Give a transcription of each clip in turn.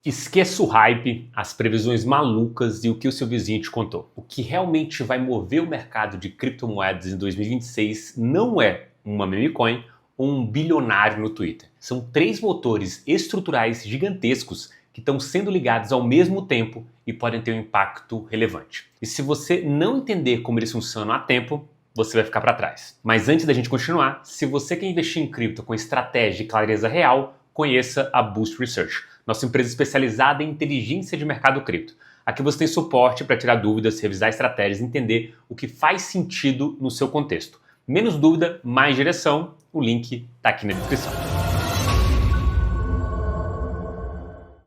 Esqueça o hype, as previsões malucas e o que o seu vizinho te contou. O que realmente vai mover o mercado de criptomoedas em 2026 não é uma meme coin ou um bilionário no Twitter. São três motores estruturais gigantescos que estão sendo ligados ao mesmo tempo e podem ter um impacto relevante. E se você não entender como eles funcionam a tempo, você vai ficar para trás. Mas antes da gente continuar, se você quer investir em cripto com estratégia e clareza real, conheça a Boost Research, nossa empresa especializada em inteligência de mercado cripto. Aqui você tem suporte para tirar dúvidas, revisar estratégias e entender o que faz sentido no seu contexto. Menos dúvida, mais direção. O link está aqui na descrição.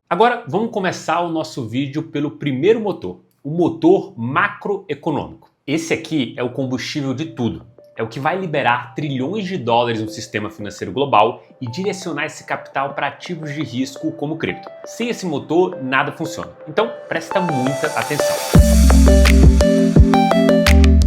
Agora vamos começar o nosso vídeo pelo primeiro motor, o motor macroeconômico. Esse aqui é o combustível de tudo. É o que vai liberar trilhões de dólares no sistema financeiro global e direcionar esse capital para ativos de risco como cripto. Sem esse motor, nada funciona. Então, presta muita atenção.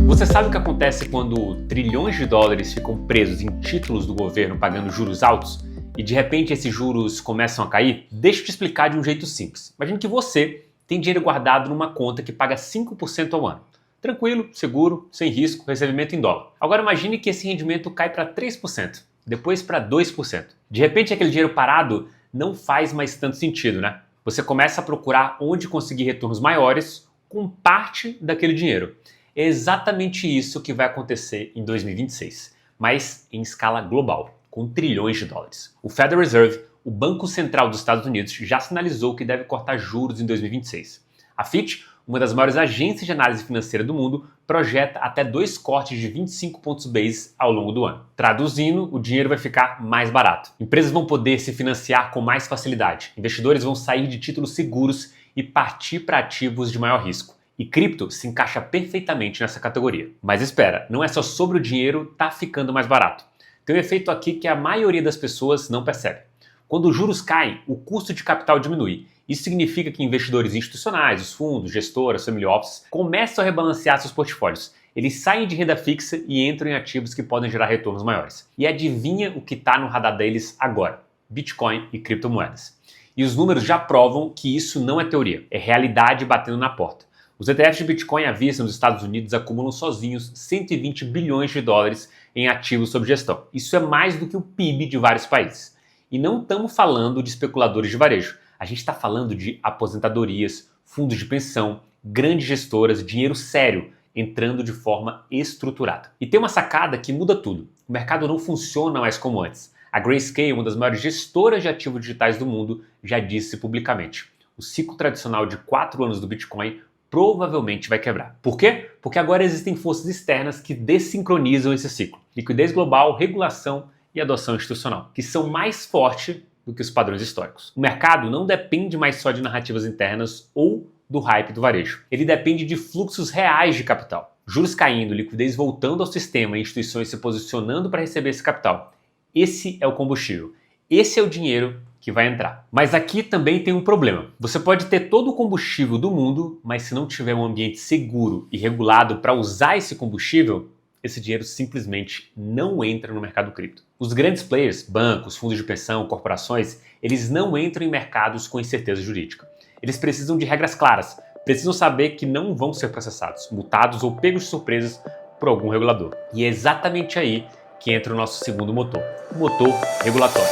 Você sabe o que acontece quando trilhões de dólares ficam presos em títulos do governo pagando juros altos e de repente esses juros começam a cair? Deixa eu te explicar de um jeito simples. Imagine que você tem dinheiro guardado numa conta que paga 5% ao ano. Tranquilo, seguro, sem risco, recebimento em dólar. Agora imagine que esse rendimento cai para 3%, depois para 2%. De repente aquele dinheiro parado não faz mais tanto sentido, né? Você começa a procurar onde conseguir retornos maiores com parte daquele dinheiro. É exatamente isso que vai acontecer em 2026, mas em escala global, com trilhões de dólares. O Federal Reserve, o Banco Central dos Estados Unidos, já sinalizou que deve cortar juros em 2026. A Fitch, uma das maiores agências de análise financeira do mundo, projeta até 2 cortes de 25 pontos base ao longo do ano. Traduzindo, o dinheiro vai ficar mais barato. Empresas vão poder se financiar com mais facilidade. Investidores vão sair de títulos seguros e partir para ativos de maior risco. E cripto se encaixa perfeitamente nessa categoria. Mas espera, não é só sobre o dinheiro tá ficando mais barato. Tem um efeito aqui que a maioria das pessoas não percebe. Quando os juros caem, o custo de capital diminui. Isso significa que investidores institucionais, os fundos, gestoras, family offices, começam a rebalancear seus portfólios. Eles saem de renda fixa e entram em ativos que podem gerar retornos maiores. E adivinha o que está no radar deles agora? Bitcoin e criptomoedas. E os números já provam que isso não é teoria, é realidade batendo na porta. Os ETFs de Bitcoin à vista nos Estados Unidos acumulam sozinhos 120 bilhões de dólares em ativos sob gestão. Isso é mais do que o PIB de vários países. E não estamos falando de especuladores de varejo. A gente está falando de aposentadorias, fundos de pensão, grandes gestoras, dinheiro sério entrando de forma estruturada. E tem uma sacada que muda tudo. O mercado não funciona mais como antes. A Grayscale, uma das maiores gestoras de ativos digitais do mundo, já disse publicamente: o ciclo tradicional de 4 anos do Bitcoin provavelmente vai quebrar. Por quê? Porque agora existem forças externas que desincronizam esse ciclo. Liquidez global, regulação e adoção institucional, que são mais fortes do que os padrões históricos. O mercado não depende mais só de narrativas internas ou do hype do varejo. Ele depende de fluxos reais de capital. Juros caindo, liquidez voltando ao sistema e instituições se posicionando para receber esse capital. Esse é o combustível. Esse é o dinheiro que vai entrar. Mas aqui também tem um problema. Você pode ter todo o combustível do mundo, mas se não tiver um ambiente seguro e regulado para usar esse combustível, esse dinheiro simplesmente não entra no mercado cripto. Os grandes players, bancos, fundos de pensão, corporações, eles não entram em mercados com incerteza jurídica. Eles precisam de regras claras, precisam saber que não vão ser processados, multados ou pegos de surpresas por algum regulador. E é exatamente aí que entra o nosso segundo motor, o motor regulatório.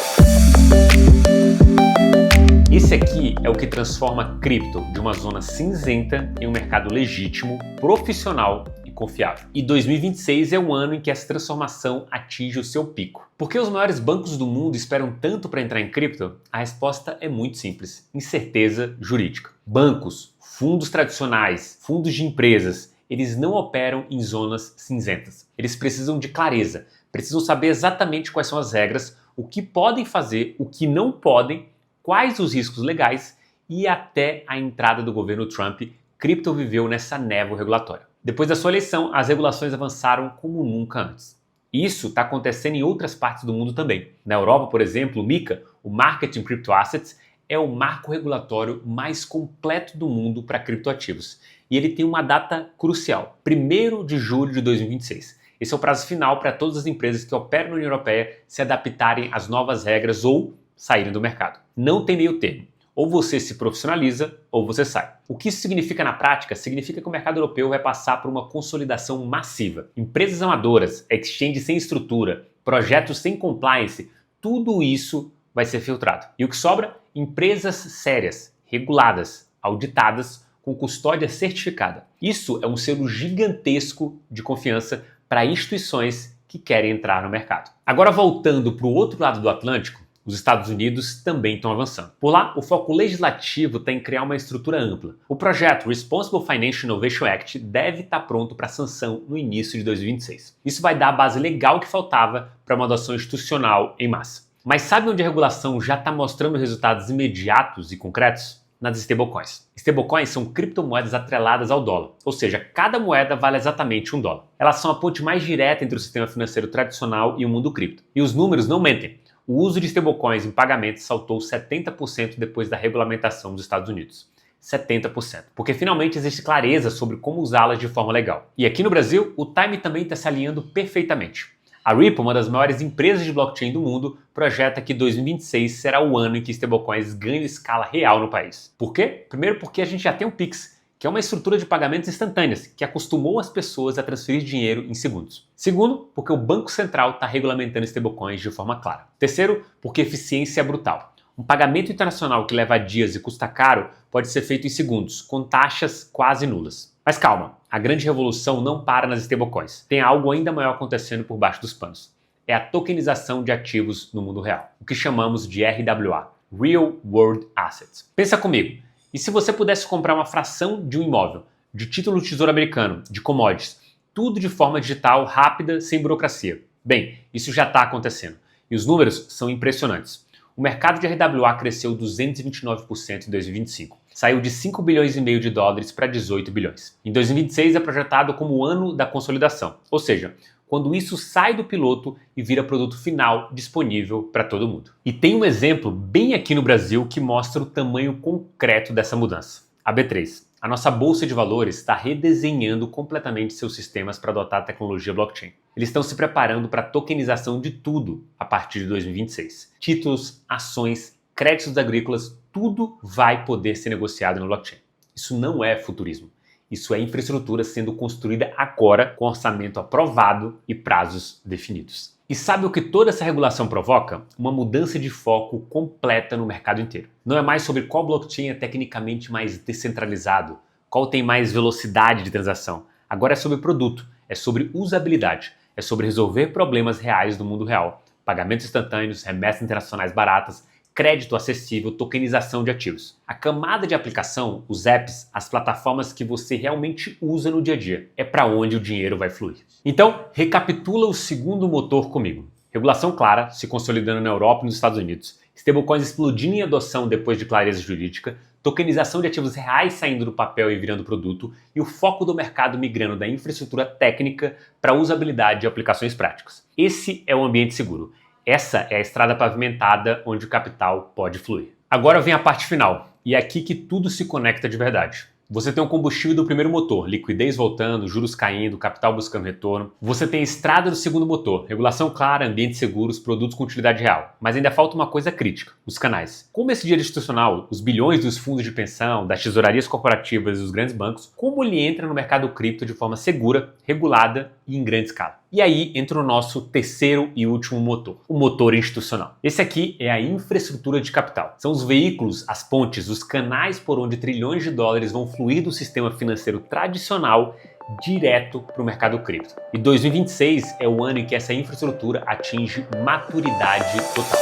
Esse aqui é o que transforma cripto de uma zona cinzenta em um mercado legítimo, profissional e confiável. E 2026 é o ano em que essa transformação atinge o seu pico. Por que os maiores bancos do mundo esperam tanto para entrar em cripto? A resposta é muito simples: incerteza jurídica. Bancos, fundos tradicionais, fundos de empresas, eles não operam em zonas cinzentas. Eles precisam de clareza, precisam saber exatamente quais são as regras, o que podem fazer, o que não podem, quais os riscos legais, e até a entrada do governo Trump, cripto viveu nessa névoa regulatória. Depois da sua eleição, as regulações avançaram como nunca antes. Isso está acontecendo em outras partes do mundo também. Na Europa, por exemplo, o MiCA, o Market in Crypto Assets, é o marco regulatório mais completo do mundo para criptoativos. E ele tem uma data crucial, 1º de julho de 2026. Esse é o prazo final para todas as empresas que operam na União Europeia se adaptarem às novas regras ou saírem do mercado. Não tem meio termo. Ou você se profissionaliza ou você sai. O que isso significa na prática? Significa que o mercado europeu vai passar por uma consolidação massiva. Empresas amadoras, exchanges sem estrutura, projetos sem compliance, tudo isso vai ser filtrado. E o que sobra? Empresas sérias, reguladas, auditadas, com custódia certificada. Isso é um selo gigantesco de confiança para instituições que querem entrar no mercado. Agora, voltando para o outro lado do Atlântico, os Estados Unidos também estão avançando. Por lá, o foco legislativo está em criar uma estrutura ampla. O projeto Responsible Financial Innovation Act deve estar pronto para sanção no início de 2026. Isso vai dar a base legal que faltava para uma adoção institucional em massa. Mas sabe onde a regulação já está mostrando resultados imediatos e concretos? Nas stablecoins. Stablecoins são criptomoedas atreladas ao dólar, ou seja, cada moeda vale exatamente $1. Elas são a ponte mais direta entre o sistema financeiro tradicional e o mundo cripto. E os números não mentem. O uso de stablecoins em pagamentos saltou 70% depois da regulamentação dos Estados Unidos. 70%. Porque finalmente existe clareza sobre como usá-las de forma legal. E aqui no Brasil, o time também está se alinhando perfeitamente. A Ripple, uma das maiores empresas de blockchain do mundo, projeta que 2026 será o ano em que stablecoins ganham escala real no país. Por quê? Primeiro porque a gente já tem o Pix, que é uma estrutura de pagamentos instantâneas, que acostumou as pessoas a transferir dinheiro em segundos. Segundo, porque o Banco Central está regulamentando stablecoins de forma clara. Terceiro, porque a eficiência é brutal. Um pagamento internacional que leva dias e custa caro pode ser feito em segundos, com taxas quase nulas. Mas calma, a grande revolução não para nas stablecoins. Tem algo ainda maior acontecendo por baixo dos panos. É a tokenização de ativos no mundo real, o que chamamos de RWA, Real World Assets. Pensa comigo, e se você pudesse comprar uma fração de um imóvel, de título do Tesouro Americano, de commodities, tudo de forma digital, rápida, sem burocracia? Bem, isso já está acontecendo, e os números são impressionantes. O mercado de RWA cresceu 229% em 2025. Saiu de 5 bilhões e meio de dólares para 18 bilhões. Em 2026 é projetado como o ano da consolidação, ou seja, quando isso sai do piloto e vira produto final disponível para todo mundo. E tem um exemplo bem aqui no Brasil que mostra o tamanho concreto dessa mudança. A B3. A nossa bolsa de valores está redesenhando completamente seus sistemas para adotar a tecnologia blockchain. Eles estão se preparando para a tokenização de tudo a partir de 2026. Títulos, ações, créditos agrícolas, tudo vai poder ser negociado no blockchain. Isso não é futurismo. Isso é infraestrutura sendo construída agora com orçamento aprovado e prazos definidos. E sabe o que toda essa regulação provoca? Uma mudança de foco completa no mercado inteiro. Não é mais sobre qual blockchain é tecnicamente mais descentralizado, qual tem mais velocidade de transação. Agora é sobre produto, é sobre usabilidade, é sobre resolver problemas reais do mundo real. Pagamentos instantâneos, remessas internacionais baratas, crédito acessível, tokenização de ativos. A camada de aplicação, os apps, as plataformas que você realmente usa no dia a dia, é para onde o dinheiro vai fluir. Então, recapitula o segundo motor comigo. Regulação clara, se consolidando na Europa e nos Estados Unidos, stablecoins explodindo em adoção depois de clareza jurídica, tokenização de ativos reais saindo do papel e virando produto, e o foco do mercado migrando da infraestrutura técnica para usabilidade e aplicações práticas. Esse é o ambiente seguro. Essa é a estrada pavimentada onde o capital pode fluir. Agora vem a parte final, e é aqui que tudo se conecta de verdade. Você tem o combustível do primeiro motor, liquidez voltando, juros caindo, capital buscando retorno. Você tem a estrada do segundo motor, regulação clara, ambientes seguros, produtos com utilidade real. Mas ainda falta uma coisa crítica, os canais. Como esse dinheiro institucional, os bilhões dos fundos de pensão, das tesourarias corporativas e dos grandes bancos, como ele entra no mercado cripto de forma segura, regulada e em grande escala? E aí entra o nosso terceiro e último motor, o motor institucional. Esse aqui é a infraestrutura de capital. São os veículos, as pontes, os canais por onde trilhões de dólares vão fluir do sistema financeiro tradicional direto para o mercado cripto. E 2026 é o ano em que essa infraestrutura atinge maturidade total.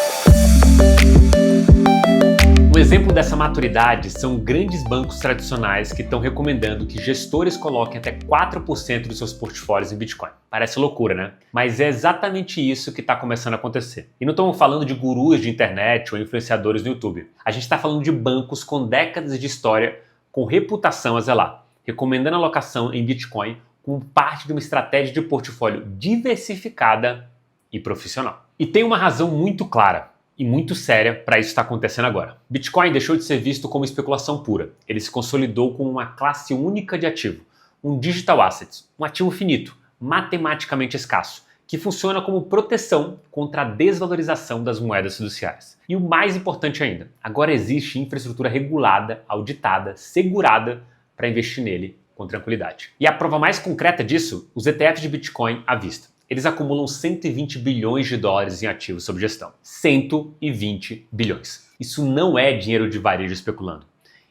Um exemplo dessa maturidade são grandes bancos tradicionais que estão recomendando que gestores coloquem até 4% dos seus portfólios em Bitcoin. Parece loucura, né? Mas é exatamente isso que está começando a acontecer. E não estamos falando de gurus de internet ou influenciadores no YouTube. A gente está falando de bancos com décadas de história, com reputação a zelar, recomendando a alocação em Bitcoin como parte de uma estratégia de portfólio diversificada e profissional. E tem uma razão muito clara e muito séria para isso estar acontecendo agora. Bitcoin deixou de ser visto como especulação pura. Ele se consolidou como uma classe única de ativo, um digital asset, um ativo finito, matematicamente escasso, que funciona como proteção contra a desvalorização das moedas fiduciárias. E o mais importante ainda, agora existe infraestrutura regulada, auditada, segurada para investir nele com tranquilidade. E a prova mais concreta disso, os ETFs de Bitcoin à vista. Eles acumulam 120 bilhões de dólares em ativos sob gestão. 120 bilhões. Isso não é dinheiro de varejo especulando.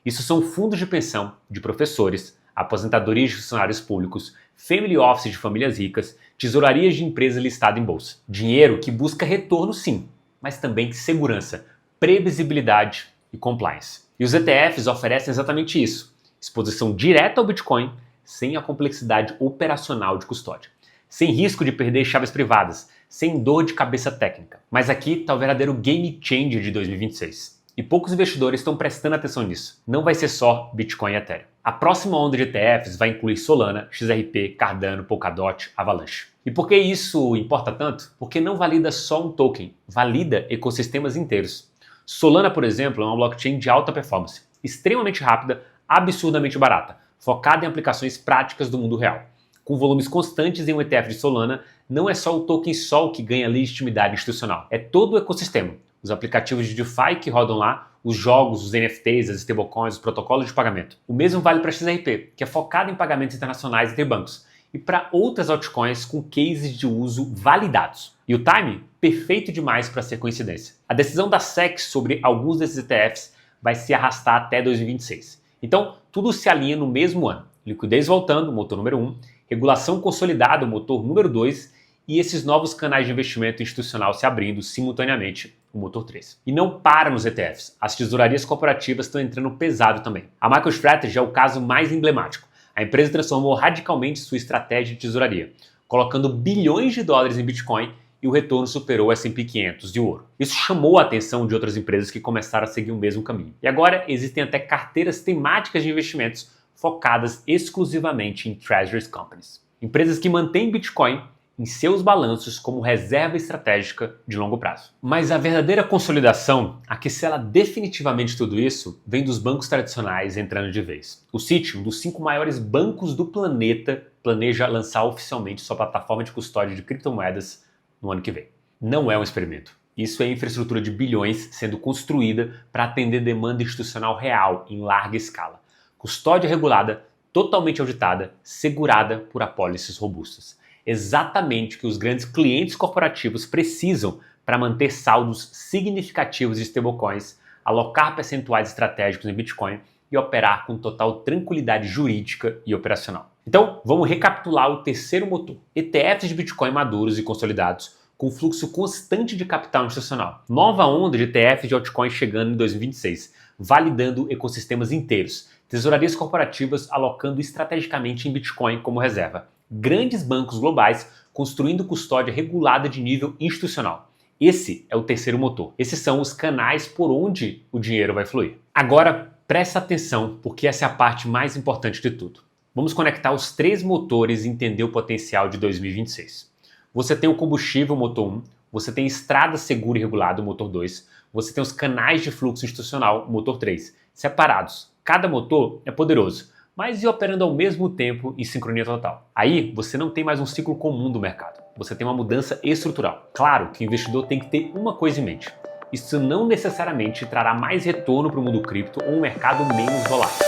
Isso são fundos de pensão de professores, aposentadorias de funcionários públicos, family office de famílias ricas, tesourarias de empresas listadas em bolsa. Dinheiro que busca retorno sim, mas também segurança, previsibilidade e compliance. E os ETFs oferecem exatamente isso. Exposição direta ao Bitcoin, sem a complexidade operacional de custódia. Sem risco de perder chaves privadas, sem dor de cabeça técnica. Mas aqui está o verdadeiro game changer de 2026. E poucos investidores estão prestando atenção nisso. Não vai ser só Bitcoin e Ethereum. A próxima onda de ETFs vai incluir Solana, XRP, Cardano, Polkadot, Avalanche. E por que isso importa tanto? Porque não valida só um token, valida ecossistemas inteiros. Solana, por exemplo, é uma blockchain de alta performance, extremamente rápida, absurdamente barata, focada em aplicações práticas do mundo real. Com volumes constantes em um ETF de Solana, não é só o token Sol que ganha legitimidade institucional, é todo o ecossistema. Os aplicativos de DeFi que rodam lá, os jogos, os NFTs, as stablecoins, os protocolos de pagamento. O mesmo vale para a XRP, que é focado em pagamentos internacionais entre bancos, e para outras altcoins com cases de uso validados. E o time? Perfeito demais para ser coincidência. A decisão da SEC sobre alguns desses ETFs vai se arrastar até 2026. Então, tudo se alinha no mesmo ano. Liquidez voltando, motor número 1, regulação consolidada, motor número 2, e esses novos canais de investimento institucional se abrindo simultaneamente, o motor 3. E não para nos ETFs, as tesourarias corporativas estão entrando pesado também. A MicroStrategy é o caso mais emblemático. A empresa transformou radicalmente sua estratégia de tesouraria, colocando bilhões de dólares em Bitcoin e o retorno superou o S&P 500 de ouro. Isso chamou a atenção de outras empresas que começaram a seguir o mesmo caminho. E agora existem até carteiras temáticas de investimentos focadas exclusivamente em Treasuries Companies. Empresas que mantêm Bitcoin em seus balanços como reserva estratégica de longo prazo. Mas a verdadeira consolidação, a que sela definitivamente tudo isso, vem dos bancos tradicionais entrando de vez. O Citi, um dos 5 maiores bancos do planeta, planeja lançar oficialmente sua plataforma de custódia de criptomoedas no ano que vem. Não é um experimento. Isso é infraestrutura de bilhões sendo construída para atender demanda institucional real em larga escala. Custódia regulada, totalmente auditada, segurada por apólices robustas. Exatamente o que os grandes clientes corporativos precisam para manter saldos significativos de stablecoins, alocar percentuais estratégicos em Bitcoin e operar com total tranquilidade jurídica e operacional. Então, vamos recapitular o terceiro motor. ETFs de Bitcoin maduros e consolidados, com fluxo constante de capital institucional. Nova onda de ETFs de altcoins chegando em 2026, validando ecossistemas inteiros. Tesourarias corporativas alocando estrategicamente em Bitcoin como reserva. Grandes bancos globais construindo custódia regulada de nível institucional. Esse é o terceiro motor. Esses são os canais por onde o dinheiro vai fluir. Agora, presta atenção, porque essa é a parte mais importante de tudo. Vamos conectar os 3 motores e entender o potencial de 2026. Você tem o combustível, motor 1, você tem estrada segura e regulada, motor 2, você tem os canais de fluxo institucional, motor 3, separados. Cada motor é poderoso, mas e operando ao mesmo tempo em sincronia total. Aí você não tem mais um ciclo comum do mercado, você tem uma mudança estrutural. Claro que o investidor tem que ter uma coisa em mente. Isso não necessariamente trará mais retorno para o mundo cripto ou um mercado menos volátil.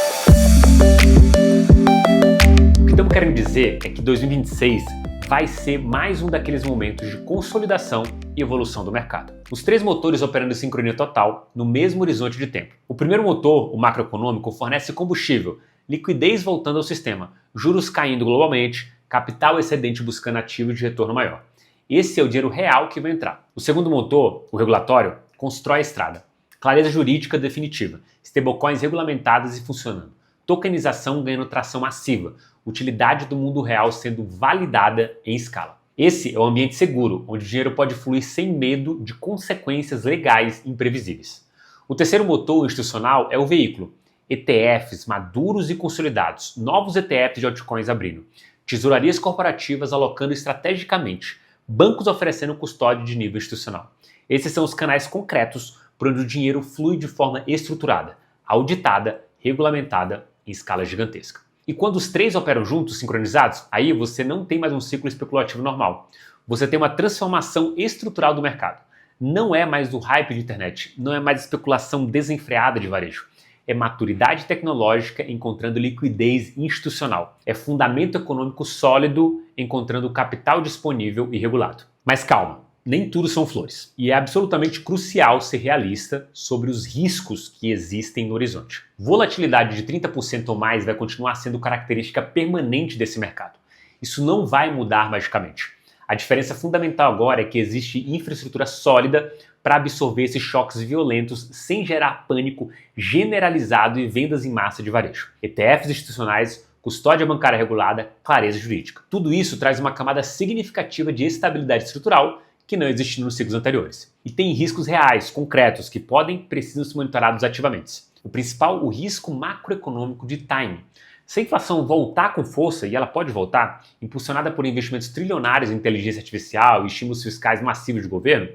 O que estamos querendo dizer é que 2026 vai ser mais um daqueles momentos de consolidação e evolução do mercado. Os 3 motores operando em sincronia total no mesmo horizonte de tempo. O primeiro motor, o macroeconômico, fornece combustível, liquidez voltando ao sistema, juros caindo globalmente, capital excedente buscando ativos de retorno maior. Esse é o dinheiro real que vai entrar. O segundo motor, o regulatório, constrói a estrada. Clareza jurídica definitiva, stablecoins regulamentadas e funcionando, tokenização ganhando tração massiva, utilidade do mundo real sendo validada em escala. Esse é o ambiente seguro, onde o dinheiro pode fluir sem medo de consequências legais imprevisíveis. O terceiro motor institucional é o veículo. ETFs maduros e consolidados, novos ETFs de altcoins abrindo, tesourarias corporativas alocando estrategicamente, bancos oferecendo custódia de nível institucional. Esses são os canais concretos por onde o dinheiro flui de forma estruturada, auditada, regulamentada em escala gigantesca. E quando os 3 operam juntos, sincronizados, aí você não tem mais um ciclo especulativo normal. você tem uma transformação estrutural do mercado. Não é mais o hype de internet, não é mais especulação desenfreada de varejo. É maturidade tecnológica encontrando liquidez institucional. É fundamento econômico sólido encontrando capital disponível e regulado. Mas calma, nem tudo são flores. E é absolutamente crucial ser realista sobre os riscos que existem no horizonte. Volatilidade de 30% ou mais vai continuar sendo característica permanente desse mercado. Isso não vai mudar magicamente. A diferença fundamental agora é que existe infraestrutura sólida para absorver esses choques violentos sem gerar pânico generalizado e vendas em massa de varejo. ETFs institucionais, custódia bancária regulada, clareza jurídica. Tudo isso traz uma camada significativa de estabilidade estrutural que não existia nos ciclos anteriores. E tem riscos reais, concretos, que podem e precisam ser monitorados ativamente. O principal, o risco macroeconômico de timing. Se a inflação voltar com força, e ela pode voltar, impulsionada por investimentos trilionários em inteligência artificial e estímulos fiscais massivos de governo,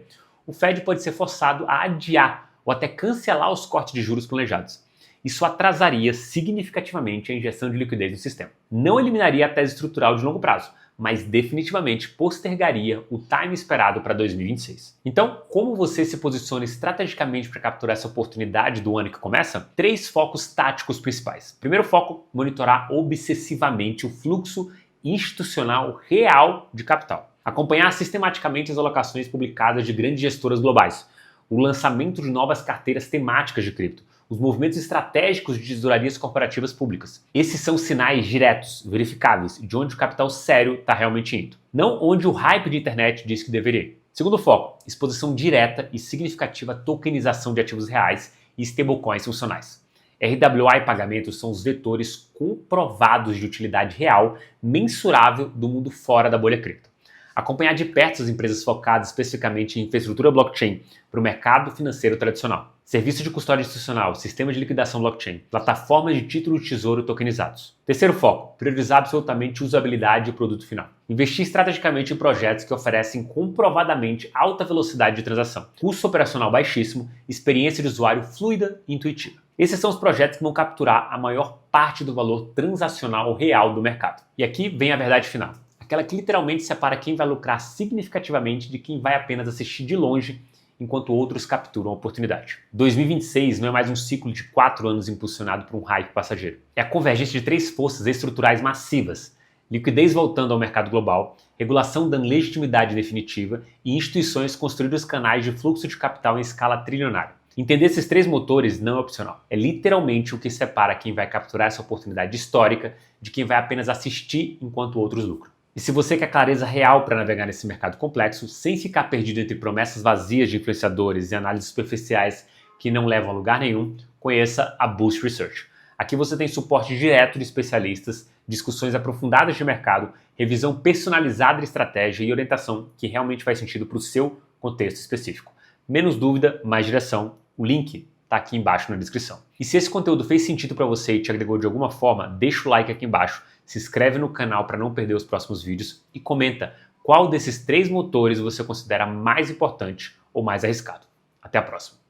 o Fed pode ser forçado a adiar ou até cancelar os cortes de juros planejados. Isso atrasaria significativamente a injeção de liquidez no sistema. Não eliminaria a tese estrutural de longo prazo, mas definitivamente postergaria o time esperado para 2026. Então, como você se posiciona estrategicamente para capturar essa oportunidade do ano que começa? 3 focos táticos principais. Primeiro foco, monitorar obsessivamente o fluxo institucional real de capital. Acompanhar sistematicamente as alocações publicadas de grandes gestoras globais, o lançamento de novas carteiras temáticas de cripto, os movimentos estratégicos de tesourarias corporativas públicas. Esses são sinais diretos, verificáveis, de onde o capital sério está realmente indo. Não onde o hype de internet diz que deveria ir. Segundo foco, exposição direta e significativa à tokenização de ativos reais e stablecoins funcionais. RWA e pagamentos são os vetores comprovados de utilidade real, mensurável do mundo fora da bolha cripto. Acompanhar de perto as empresas focadas especificamente em infraestrutura blockchain para o mercado financeiro tradicional. Serviço de custódia institucional, sistema de liquidação blockchain, plataformas de título de tesouro tokenizados. Terceiro foco, priorizar absolutamente usabilidade e o produto final. Investir estrategicamente em projetos que oferecem comprovadamente alta velocidade de transação, custo operacional baixíssimo, experiência de usuário fluida e intuitiva. Esses são os projetos que vão capturar a maior parte do valor transacional real do mercado. E aqui vem a verdade final. Aquela que literalmente separa quem vai lucrar significativamente de quem vai apenas assistir de longe enquanto outros capturam a oportunidade. 2026 não é mais um ciclo de 4 anos impulsionado por um hype passageiro. É a convergência de 3 forças estruturais massivas: liquidez voltando ao mercado global, regulação dando legitimidade definitiva e instituições construindo os canais de fluxo de capital em escala trilionária. Entender esses 3 motores não é opcional. É literalmente o que separa quem vai capturar essa oportunidade histórica de quem vai apenas assistir enquanto outros lucram. E se você quer clareza real para navegar nesse mercado complexo, sem ficar perdido entre promessas vazias de influenciadores e análises superficiais que não levam a lugar nenhum, conheça a Boost Research. Aqui você tem suporte direto de especialistas, discussões aprofundadas de mercado, revisão personalizada de estratégia e orientação que realmente faz sentido para o seu contexto específico. Menos dúvida, mais direção. O link está aqui embaixo na descrição. E se esse conteúdo fez sentido para você e te agregou de alguma forma, deixa o like aqui embaixo, se inscreve no canal para não perder os próximos vídeos e comenta qual desses 3 motores você considera mais importante ou mais arriscado. Até a próxima!